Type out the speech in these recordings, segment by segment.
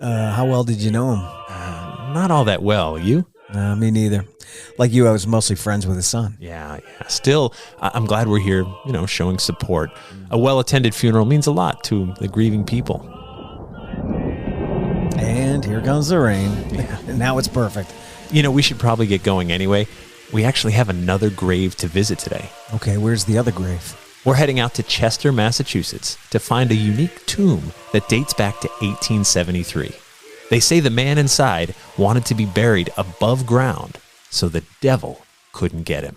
How well did you know him? Not all that well. You? Me neither. Like you, I was mostly friends with his son. Yeah. Still, I'm glad we're here, showing support. A well-attended funeral means a lot to the grieving people. And here comes the rain. And now it's perfect. We should probably get going anyway. We actually have another grave to visit today. Okay, where's the other grave? We're heading out to Chester, Massachusetts to find a unique tomb that dates back to 1873. They say the man inside wanted to be buried above ground so the devil couldn't get him.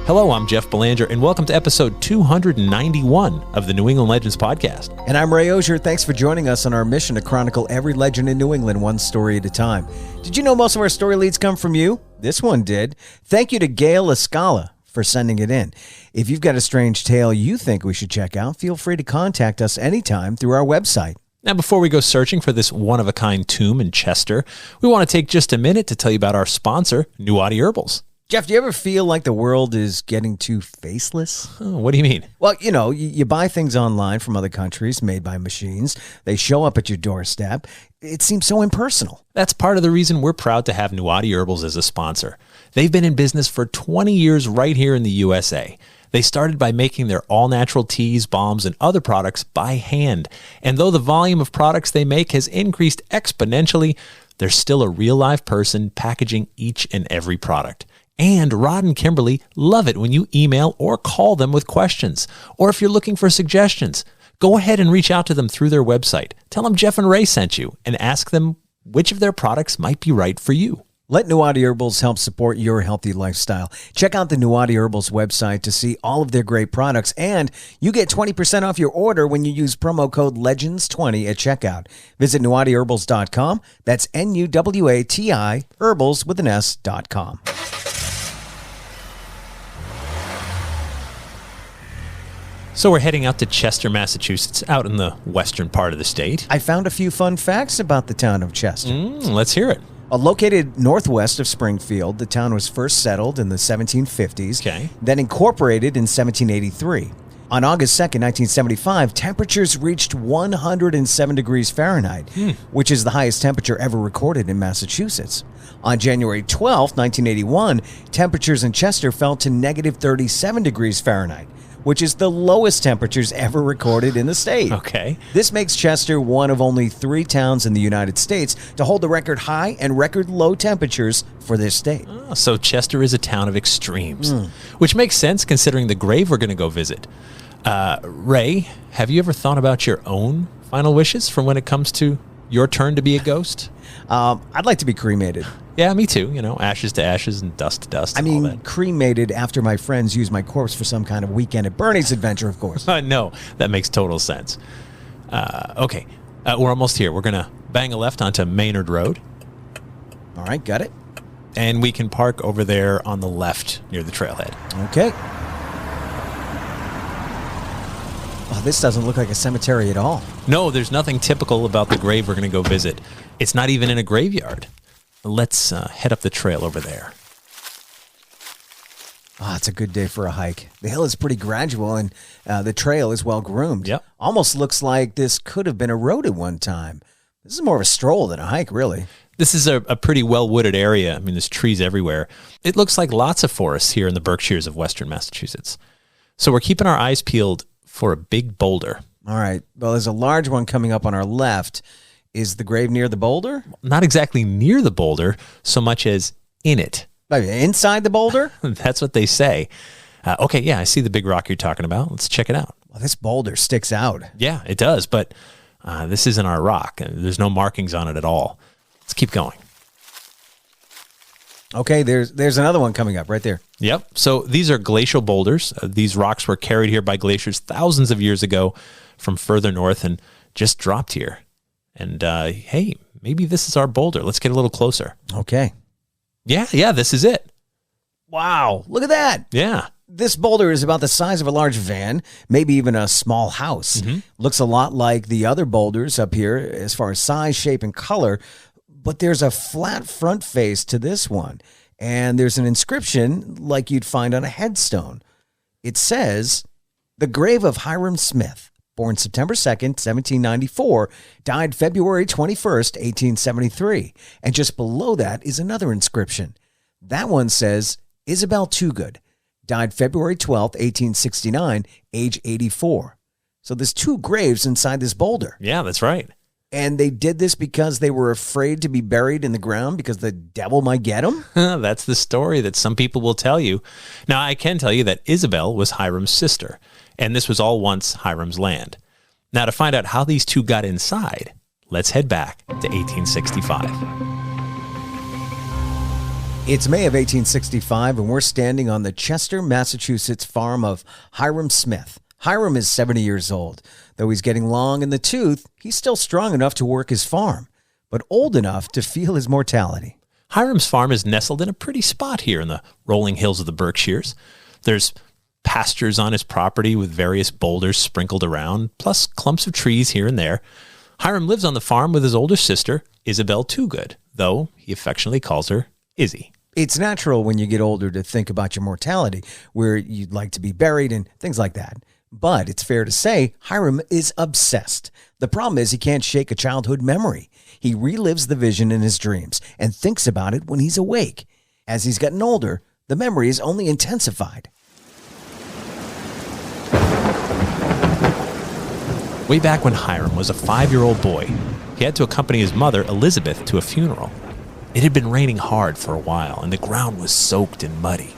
Hello, I'm Jeff Belanger, and welcome to episode 291 of the New England Legends podcast. And I'm Ray Auger. Thanks for joining us on our mission to chronicle every legend in New England one story at a time. Did you know most of our story leads come from you? This one did. Thank you to Gail Escala for sending it in. If you've got a strange tale you think we should check out, feel free to contact us anytime through our website. Now, before we go searching for this one-of-a-kind tomb in Chester, we want to take just a minute to tell you about our sponsor, Nuati Herbals. Jeff, do you ever feel like the world is getting too faceless? Oh, what do you mean? Well, you buy things online from other countries made by machines. They show up at your doorstep. It seems so impersonal. That's part of the reason we're proud to have Nuati Herbals as a sponsor. They've been in business for 20 years right here in the USA. They started by making their all-natural teas, balms, and other products by hand. And though the volume of products they make has increased exponentially, there's still a real-life person packaging each and every product. And Rod and Kimberly love it when you email or call them with questions. Or if you're looking for suggestions, go ahead and reach out to them through their website. Tell them Jeff and Ray sent you and ask them which of their products might be right for you. Let Nuati Herbals help support your healthy lifestyle. Check out the Nuati Herbals website to see all of their great products, and you get 20% off your order when you use promo code LEGENDS20 at checkout. Visit NuatiHerbals.com. That's NUWATI Herbals with an S.com. So we're heading out to Chester, Massachusetts, out in the western part of the state. I found a few fun facts about the town of Chester. Let's hear it. Located northwest of Springfield, the town was first settled in the 1750s, then incorporated in 1783. On August 2nd, 1975, temperatures reached 107 degrees Fahrenheit, which is the highest temperature ever recorded in Massachusetts. On January 12th, 1981, temperatures in Chester fell to negative 37 degrees Fahrenheit, which is the lowest temperatures ever recorded in the state. Okay. This makes Chester one of only 3 towns in the United States to hold the record high and record low temperatures for this state. Oh, so Chester is a town of extremes, which makes sense considering the grave we're going to go visit. Ray, have you ever thought about your own final wishes for when it comes to your turn to be a ghost? I'd like to be cremated. Yeah, me too. Ashes to ashes and dust to dust. I mean, cremated after my friends use my corpse for some kind of weekend at Bernie's adventure, of course. No, that makes total sense. Okay, we're almost here. We're going to bang a left onto Maynard Road. All right, got it. And we can park over there on the left near the trailhead. Okay. Oh, this doesn't look like a cemetery at all. No, there's nothing typical about the grave we're going to go visit. It's not even in a graveyard. Let's head up the trail over there. Oh, it's a good day for a hike. The hill is pretty gradual, and the trail is well groomed. Yep. Almost looks like this could have been a road at one time. This is more of a stroll than a hike, really. This is a pretty well-wooded area. I mean, there's trees everywhere. It looks like lots of forests here in the Berkshires of western Massachusetts. So we're keeping our eyes peeled for a big boulder. All right. Well, there's a large one coming up on our left. Is the grave near the boulder? Not exactly near the boulder, so much as in it. Inside the boulder? That's what they say. Okay, yeah, I see the big rock you're talking about. Let's check it out. Well, this boulder sticks out. Yeah, it does, but this isn't our rock. There's no markings on it at all. Let's keep going. Okay, there's another one coming up right there. Yep. So these are glacial boulders. These rocks were carried here by glaciers thousands of years ago from further north and just dropped here. And hey, maybe this is our boulder. Let's get a little closer. Okay. Yeah, this is it. Wow, look at that. Yeah. This boulder is about the size of a large van, maybe even a small house. Looks a lot like the other boulders up here as far as size, shape, and color, but there's a flat front face to this one. and there's an inscription like you'd find on a headstone. It says, "The grave of Hiram Smith, born September 2nd, 1794, died February 21st, 1873. And just below that is another inscription. That one says, "Isabell Toogood, died February 12th, 1869, age 84. So there's two graves inside this boulder. Yeah, that's right. And they did this because they were afraid to be buried in the ground because the devil might get them? That's the story that some people will tell you. Now, I can tell you that Isabell was Hiram's sister, and this was all once Hiram's land. Now, to find out how these two got inside, let's head back to 1865. It's May of 1865, and we're standing on the Chester, Massachusetts farm of Hiram Smith. Hiram is 70 years old. Though he's getting long in the tooth, he's still strong enough to work his farm, but old enough to feel his mortality. Hiram's farm is nestled in a pretty spot here in the rolling hills of the Berkshires. There's pastures on his property with various boulders sprinkled around, plus clumps of trees here and there. Hiram lives on the farm with his older sister, Isabell Toogood, though he affectionately calls her Izzy. It's natural when you get older to think about your mortality, where you'd like to be buried and things like that. But it's fair to say Hiram is obsessed. The problem is he can't shake a childhood memory. He relives the vision in his dreams and thinks about it when he's awake. As he's gotten older, the memory is only intensified. Way back when Hiram was a 5-year-old boy, he had to accompany his mother, Elizabeth, to a funeral. It had been raining hard for a while, and the ground was soaked and muddy.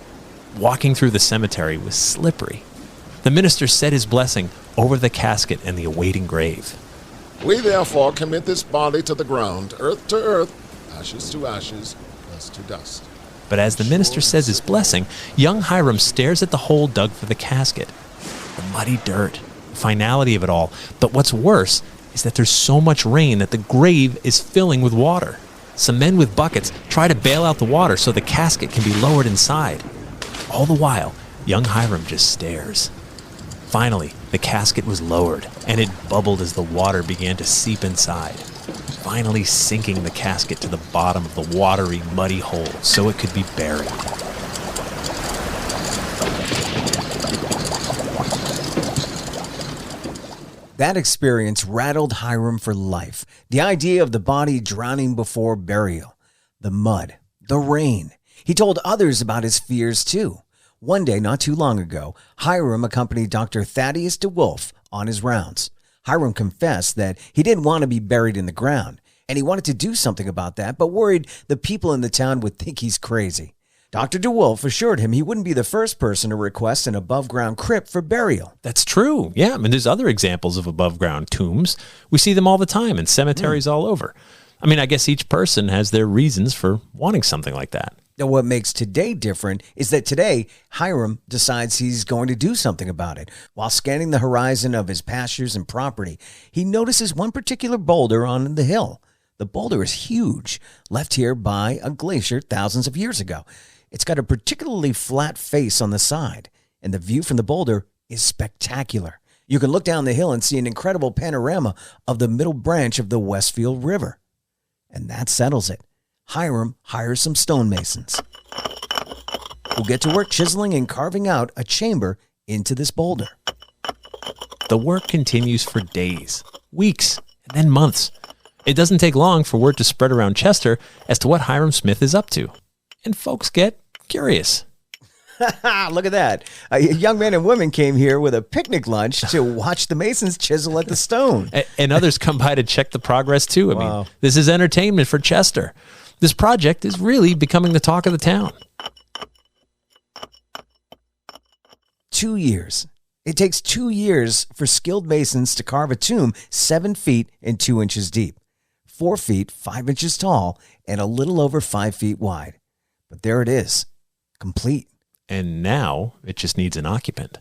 Walking through the cemetery was slippery. The minister said his blessing over the casket and the awaiting grave. "We therefore commit this body to the ground, earth to earth, ashes to ashes, dust to dust." But as the minister says his blessing, young Hiram stares at the hole dug for the casket. The muddy dirt, the finality of it all. But what's worse is that there's so much rain that the grave is filling with water. Some men with buckets try to bail out the water so the casket can be lowered inside. All the while, young Hiram just stares. Finally, the casket was lowered, and it bubbled as the water began to seep inside, finally sinking the casket to the bottom of the watery, muddy hole so it could be buried. That experience rattled Hiram for life. The idea of the body drowning before burial, the mud, the rain. He told others about his fears too. One day, not too long ago, Hiram accompanied Dr. Thaddeus DeWolf on his rounds. Hiram confessed that he didn't want to be buried in the ground, and he wanted to do something about that, but worried the people in the town would think he's crazy. Dr. DeWolf assured him he wouldn't be the first person to request an above-ground crypt for burial. That's true. Yeah, I mean, there's other examples of above-ground tombs. We see them all the time in cemeteries all over. I mean, I guess each person has their reasons for wanting something like that. Now, what makes today different is that today, Hiram decides he's going to do something about it. While scanning the horizon of his pastures and property, he notices one particular boulder on the hill. The boulder is huge, left here by a glacier thousands of years ago. It's got a particularly flat face on the side, and the view from the boulder is spectacular. You can look down the hill and see an incredible panorama of the middle branch of the Westfield River. And that settles it. Hiram hires some stonemasons who get to work chiseling and carving out a chamber into this boulder. The work continues for days, weeks, and then months. It doesn't take long for word to spread around Chester as to what Hiram Smith is up to. And folks get curious. Look at that. Young men and women came here with a picnic lunch to watch the masons chisel at the stone. And others come by to check the progress, too. I mean, this is entertainment for Chester. This project is really becoming the talk of the town. 2 years. It takes 2 years for skilled masons to carve a tomb 7 feet and 2 inches deep, 4 feet, 5 inches tall, and a little over 5 feet wide. But there it is, complete. And now it just needs an occupant.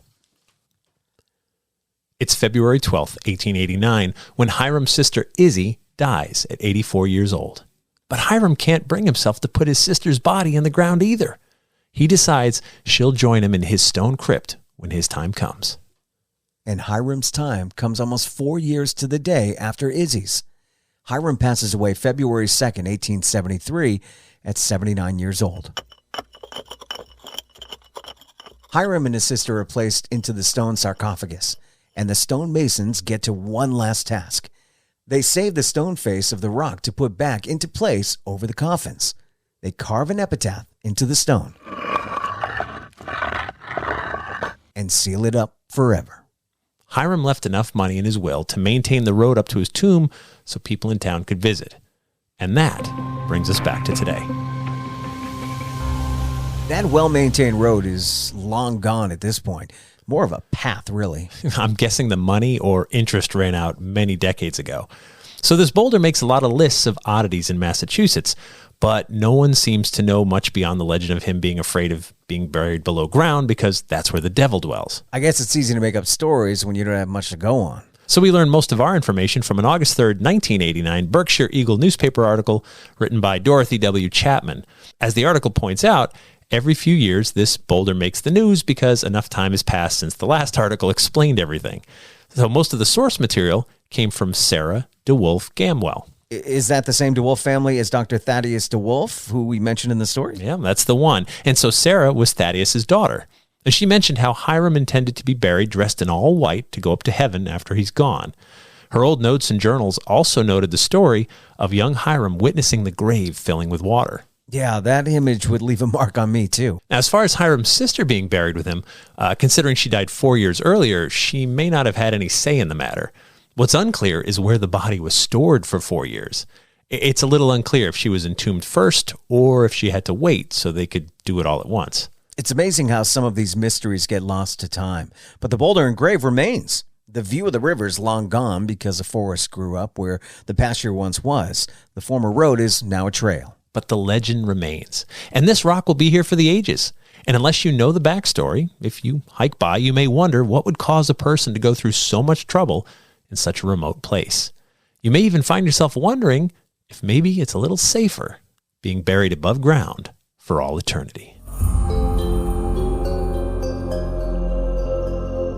It's February 12th, 1889, when Hiram's sister Izzy dies at 84 years old. But Hiram can't bring himself to put his sister's body in the ground either. He decides she'll join him in his stone crypt when his time comes. And Hiram's time comes almost 4 years to the day after Izzy's. Hiram passes away February 2nd, 1873, at 79 years old. Hiram and his sister are placed into the stone sarcophagus, and the stonemasons get to one last task. They save the stone face of the rock to put back into place over the coffins. They carve an epitaph into the stone and seal it up forever. Hiram left enough money in his will to maintain the road up to his tomb so people in town could visit. And that brings us back to today. That well-maintained road is long gone at this point. More of a path, really. I'm guessing the money or interest ran out many decades ago. So this boulder makes a lot of lists of oddities in Massachusetts, but no one seems to know much beyond the legend of him being afraid of being buried below ground because that's where the devil dwells. I guess it's easy to make up stories when you don't have much to go on. So we learned most of our information from an August 3rd, 1989 Berkshire Eagle newspaper article written by Dorothy W. Chapman. As the article points out, every few years this boulder makes the news because enough time has passed since the last article explained everything. So most of the source material came from Sarah DeWolf Gamwell. Is that the same DeWolf family as Dr. Thaddeus DeWolf, who we mentioned in the story? Yeah, that's the one. And so Sarah was Thaddeus's daughter. And she mentioned how Hiram intended to be buried dressed in all white to go up to heaven after he's gone. Her old notes and journals also noted the story of young Hiram witnessing the grave filling with water. Yeah, that image would leave a mark on me, too. Now, as far as Hiram's sister being buried with him, considering she died 4 years earlier, she may not have had any say in the matter. What's unclear is where the body was stored for 4 years. It's a little unclear if she was entombed first or if she had to wait so they could do it all at once. It's amazing how some of these mysteries get lost to time, but the boulder and grave remains. The view of the river is long gone because a forest grew up where the pasture once was. The former road is now a trail. But the legend remains, and this rock will be here for the ages. And unless you know the backstory, if you hike by, you may wonder what would cause a person to go through so much trouble in such a remote place. You may even find yourself wondering if maybe it's a little safer being buried above ground for all eternity.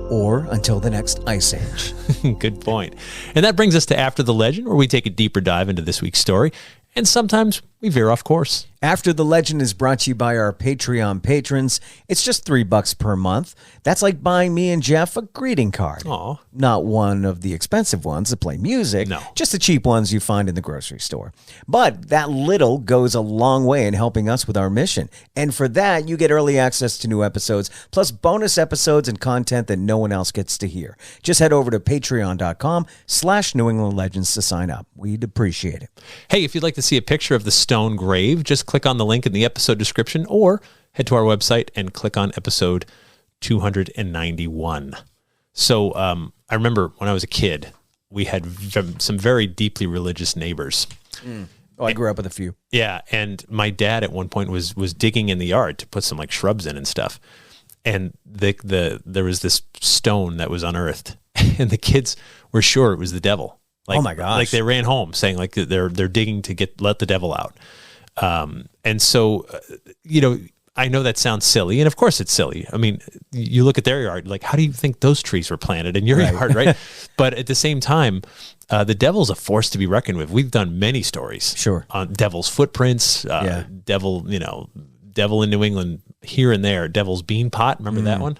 Or until the next ice age. Good point. And that brings us to After the Legend, where we take a deeper dive into this week's story. And sometimes we veer off course. After the Legend is brought to you by our Patreon patrons. It's just $3 per month. That's like buying me and Jeff a greeting card. Aw. Not one of the expensive ones that play music. No. Just the cheap ones you find in the grocery store. But that little goes a long way in helping us with our mission. And for that, you get early access to new episodes, plus bonus episodes and content that no one else gets to hear. Just head over to patreon.com/New England Legends to sign up. We'd appreciate it. Hey, if you'd like to see a picture of the stone grave, just click on the link in the episode description or head to our website and click on episode 291. So I remember when I was a kid, we had some very deeply religious neighbors. Oh, I grew up with a few. Yeah, and my dad at one point was digging in the yard to put some like shrubs in and stuff. And there was this stone that was unearthed, and the kids were sure it was the devil. Like, oh my gosh! Like they ran home saying like they're digging to let the devil out. And so, I know that sounds silly, and of course it's silly. I mean, you look at their yard, like, how do you think those trees were planted in your yard, right? But at the same time, the devil's a force to be reckoned with. We've done many stories on devil's footprints, devil in New England here and there, Devil's Bean Pot. Remember that one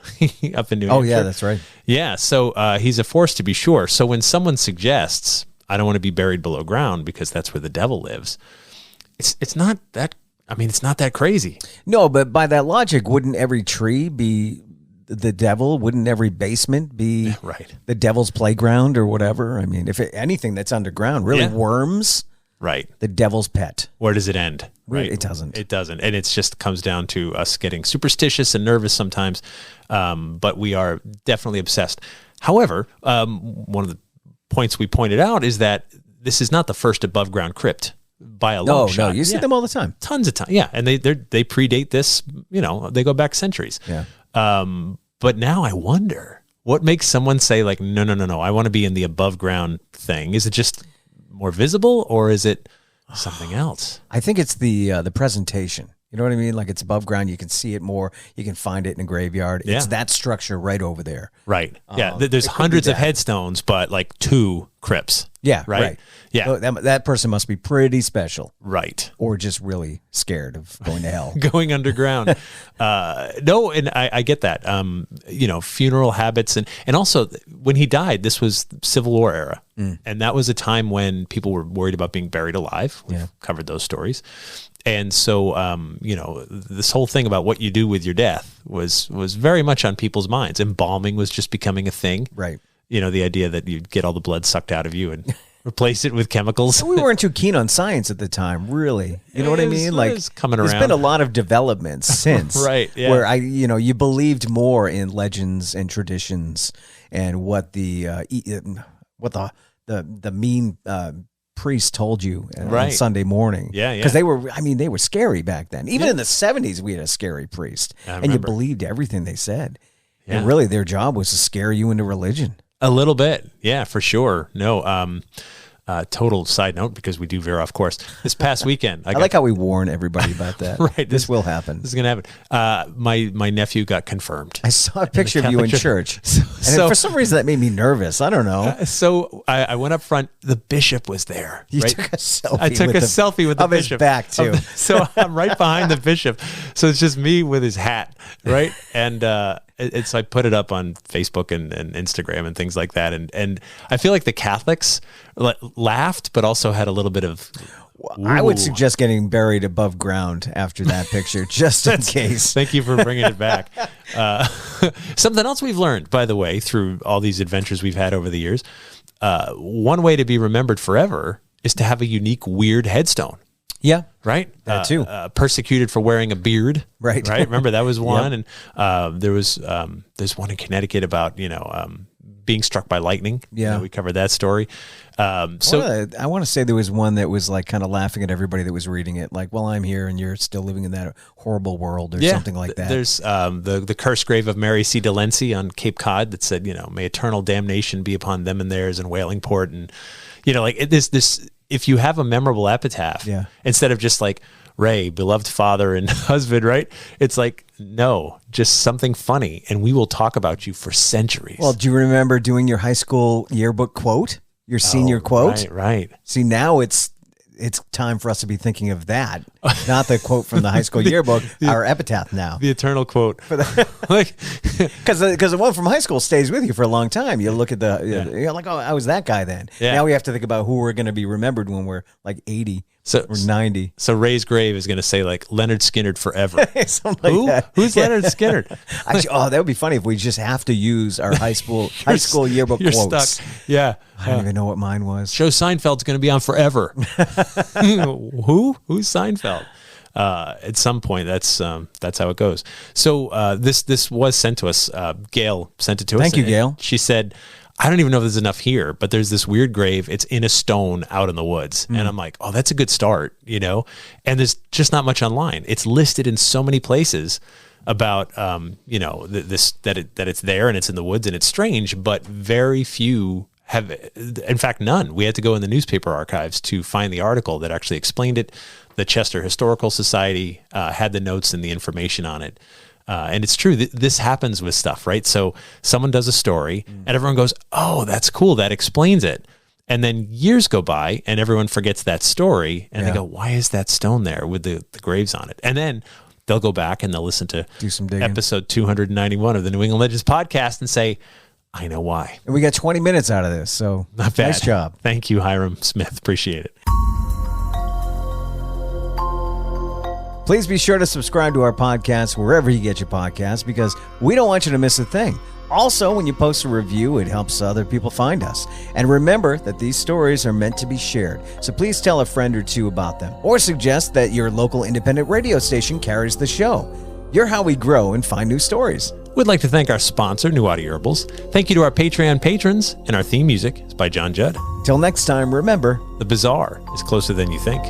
up in New Hampshire? Oh, yeah, that's right. Yeah, so he's a force to be sure. So when someone suggests, I don't want to be buried below ground because that's where the devil lives, it's not that, it's not that crazy. No, but by that logic, wouldn't every tree be the devil? Wouldn't every basement be the devil's playground or whatever? I mean, if anything that's underground, really worms, the devil's pet. Where does it end? Right. It doesn't. It doesn't. And it just comes down to us getting superstitious and nervous sometimes. But we are definitely obsessed. However, one of the points we pointed out is that this is not the first above ground crypt by a long shot. No, you see them all the time. Tons of time. Yeah. And they predate this, they go back centuries. Yeah. But now I wonder what makes someone say like, no, I want to be in the above ground thing. Is it just more visible or is it something else? I think it's the presentation. You know what I mean? Like it's above ground. You can see it more. You can find it in a graveyard. It's that structure right over there. Right. Yeah. There's hundreds of headstones, but like 2 crypts. Yeah, right. right. Yeah, So that person must be pretty special, right. or just really scared of going to hell. Going underground. No, and I get that. Funeral habits, and also when he died, this was Civil War era, and that was a time when people were worried about being buried alive. We've covered those stories. And so, this whole thing about what you do with your death was very much on people's minds. Embalming was just becoming a thing. Right. The idea that you'd get all the blood sucked out of you and replace it with chemicals. We weren't too keen on science at the time, really. You know what I mean? It's coming around. There's been a lot of developments since, right? Yeah. Where you believed more in legends and traditions and what the mean priest told you on Sunday morning. Yeah. Because they were scary back then. Even in the 70s, we had a scary priest, and you believed everything they said. Yeah. And really, their job was to scare you into religion. A little bit. Yeah, for sure. No, total side note, because we do veer off course. This past weekend, I like how we warn everybody about that. Right. This will happen. This is going to happen. My nephew got confirmed. I saw a picture of you in church. So for some reason, that made me nervous. I don't know. So I went up front. The bishop was there. You took a selfie. I took a selfie with the bishop. Of his back, too. So I'm right behind the bishop. So it's just me with his hat, right? And so I put it up on Facebook and Instagram and things like that. And I feel like the Catholics laughed, but also had a little bit of... I would suggest getting buried above ground after that picture, just in case. Thank you for bringing it back. Something else we've learned, by the way, through all these adventures we've had over the years, one way to be remembered forever is to have a unique, weird headstone. Yeah. Right? That too. Persecuted for wearing a beard. Right. Remember, that was one. Yep. And there's one in Connecticut about, being struck by lightning. Yeah. We covered that story. I want to say there was one that was like kind of laughing at everybody that was reading it. Like, well, I'm here and you're still living in that horrible world or something like that. There's the cursed grave of Mary C. Delancey on Cape Cod that said, may eternal damnation be upon them and theirs in Whalingport. And, this if you have a memorable epitaph, instead of just like Ray, beloved father and husband, right? It's like, no, just something funny, and we will talk about you for centuries. Well, do you remember doing your high school yearbook quote? Your senior quote? Right. See, now it's time for us to be thinking of that, not the quote from the high school yearbook, our epitaph now. The eternal quote. Because the one from high school stays with you for a long time. You look at you're like, oh, I was that guy then. Yeah. Now we have to think about who we're going to be remembered when we're like 80 or 90. So Ray's grave is going to say like Leonard Skinnerd forever. Something like that. Who's Leonard Skinnerd? Actually, that would be funny if we just have to use our high school yearbook you're quotes. Stuck. Yeah. I don't even know what mine was. Joe Seinfeld's going to be on forever. Who? Who's Seinfeld? At some point, that's how it goes. So this was sent to us. Gail sent it to us. Thank you, Gail. She said, I don't even know if there's enough here, but there's this weird grave. It's in a stone out in the woods. And I'm like, oh, that's a good start, And there's just not much online. It's listed in so many places about, that it's there and it's in the woods and it's strange, but very few have, in fact, none. We had to go in the newspaper archives to find the article that actually explained it. The Chester Historical Society had the notes and the information on it. And it's true. This happens with stuff, right? So someone does a story and everyone goes, oh, that's cool. That explains it. And then years go by and everyone forgets that story. And they go, why is that stone there with the graves on it? And then they'll go back and they'll listen to episode 291 of the New England Legends podcast and say, I know why. And we got 20 minutes out of this. So not bad. Nice job. Thank you, Hiram Smith. Appreciate it. Please be sure to subscribe to our podcast wherever you get your podcasts because we don't want you to miss a thing. Also, when you post a review, it helps other people find us. And remember that these stories are meant to be shared, so please tell a friend or two about them. Or suggest that your local independent radio station carries the show. You're how we grow and find new stories. We'd like to thank our sponsor, New Audi Herbals. Thank you to our Patreon patrons, and our theme music is by John Judd. Till next time, remember, the bizarre is closer than you think.